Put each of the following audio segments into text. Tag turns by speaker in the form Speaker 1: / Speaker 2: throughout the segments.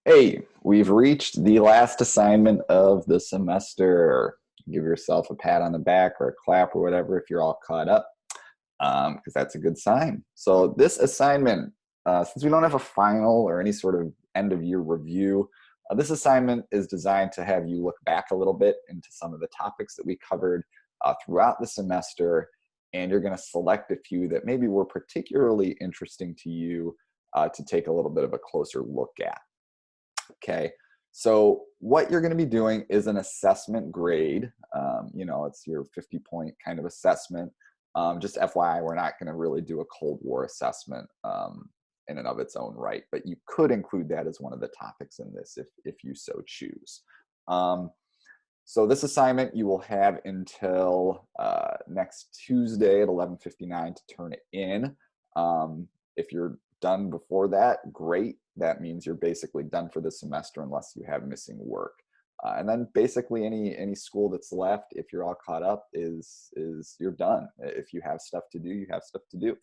Speaker 1: Hey, we've reached the last assignment of the semester. Give yourself a pat on the back or a clap or whatever if you're all caught up, because that's a good sign. So, this assignment, since we don't have a final or any sort of end of year review, this assignment is designed to have you look back a little bit into some of the topics that we covered throughout the semester, and you're going to select a few that maybe were particularly interesting to you to take a little bit of a closer look at. Okay, so what you're going to be doing is an assessment grade. It's your 50-point kind of assessment. Just FYI, we're not going to really do a Cold War assessment in and of its own right, but you could include that as one of the topics in this if you so choose. So this assignment you will have until next Tuesday at 11:59 to turn it in. If you're done before that, great. That means you're basically done for the semester unless you have missing work. And then basically any school that's left, if you're all caught up, is you're done. If you have stuff to do, you have stuff to do.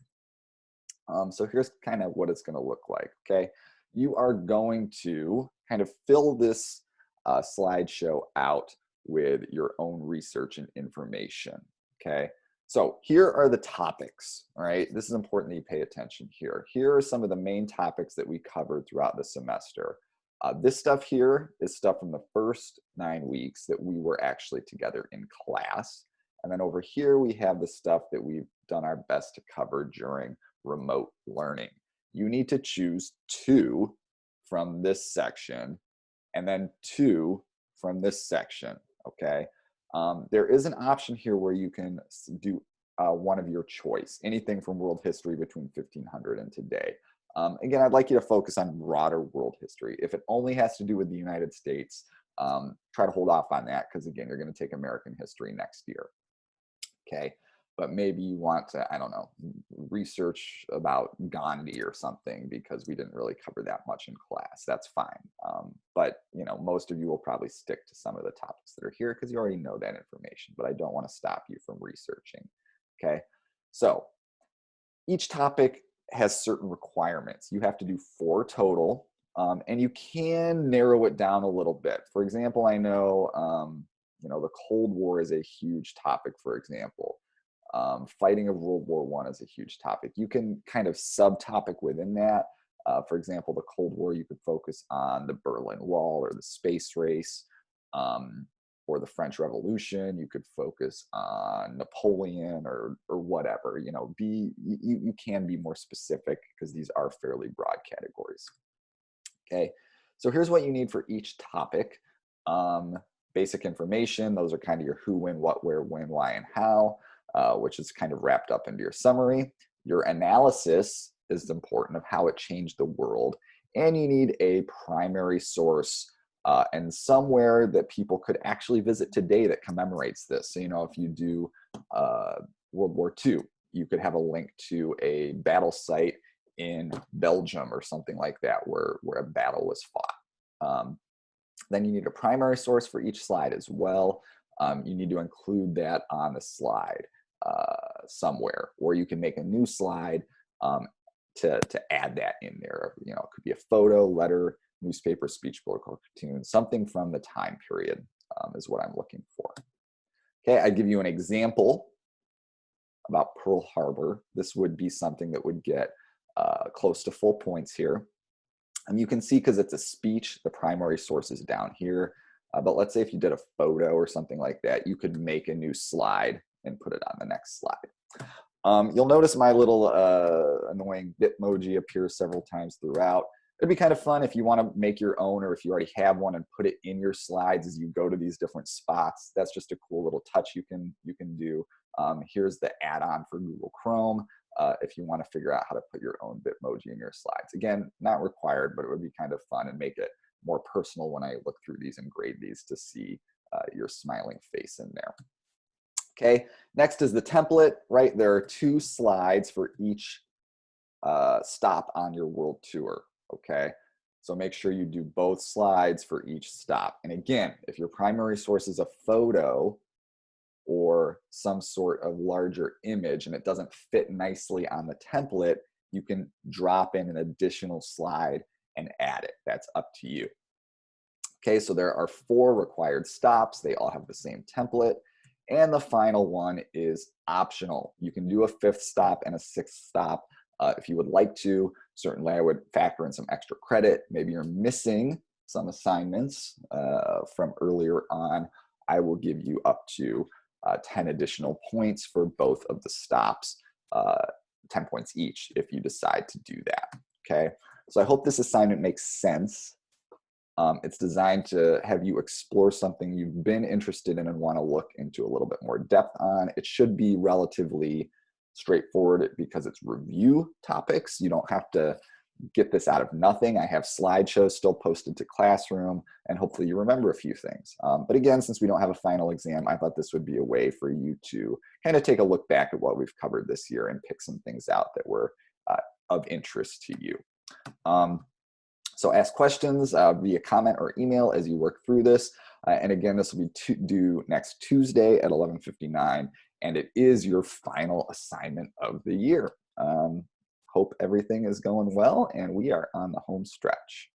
Speaker 1: So here's kind of what it's going to look like. Okay, you are going to kind of fill this slideshow out with your own research and information. Okay, so here are the topics. All right, this is important that you pay attention here. Here are some of the main topics that we covered throughout the semester. This stuff here is stuff from the first 9 weeks that we were actually together in class. And then over here, we have the stuff that we've done our best to cover during remote learning. You need to choose 2 from this section and then 2 from this section, okay? There is an option here where you can do one of your choice, anything from world history between 1500 and today. Again, I'd like you to focus on broader world history. If it only has to do with the United States, try to hold off on that because, again, you're going to take American history next year. Okay, but maybe you want to, I don't know, research about Gandhi or something because we didn't really cover that much in class. That's fine. But, most of you will probably stick to some of the topics that are here because you already know that information, but I don't want to stop you from researching. Okay, so each topic has certain requirements. You have to do 4 total, and you can narrow it down a little bit. For example, I know, the Cold War is a huge topic, for example. Fighting of World War I is a huge topic. You can kind of subtopic within that. For example, the Cold War, you could focus on the Berlin Wall or the space race, or the French Revolution. You could focus on Napoleon or whatever. You can be more specific because these are fairly broad categories. Okay, so here's what you need for each topic. Basic information, those are kind of your who, when, what, where, when, why, and how, which is kind of wrapped up into your summary. Your analysis is important of how it changed the world, and you need a primary source and somewhere that people could actually visit today that commemorates this. So, if you do World War II, you could have a link to a battle site in Belgium or something like that where a battle was fought. Then you need a primary source for each slide as well. You need to include that on the slide somewhere, or you can make a new slide to add that in there. It could be a photo, letter, newspaper, speech, political cartoon, something from the time period is what I'm looking for. Okay, I give you an example about Pearl Harbor. This would be something that would get close to full points here. And you can see, because it's a speech, the primary source is down here. But let's say if you did a photo or something like that, you could make a new slide and put it on the next slide. You'll notice my little annoying Bitmoji appears several times throughout. It'd be kind of fun if you want to make your own, or if you already have one, and put it in your slides as you go to these different spots. That's just a cool little touch you can do. Here's the add-on for Google Chrome. If you want to figure out how to put your own Bitmoji in your slides. Again, not required, but it would be kind of fun and make it more personal when I look through these and grade these to see your smiling face in there. Okay, next is the template, right? There are 2 slides for each stop on your world tour, okay? So make sure you do both slides for each stop. And again, if your primary source is a photo or some sort of larger image and it doesn't fit nicely on the template, you can drop in an additional slide and add it. That's up to you. Okay, so there are 4 required stops. They all have the same template. And the final one is optional. You can do a 5th stop and a 6th stop if you would like to. Certainly, I would factor in some extra credit. Maybe you're missing some assignments from earlier on. I will give you up to 10 additional points for both of the stops, 10 points each if you decide to do that. Okay, so I hope this assignment makes sense. It's designed to have you explore something you've been interested in and want to look into a little bit more depth on. It should be relatively straightforward because it's review topics. You don't have to get this out of nothing. I have slideshows still posted to Classroom, and hopefully you remember a few things. But again, since we don't have a final exam, I thought this would be a way for you to kind of take a look back at what we've covered this year and pick some things out that were of interest to you. So ask questions via comment or email as you work through this. And again, this will be due next Tuesday at 11:59, and it is your final assignment of the year. Hope everything is going well, and we are on the home stretch.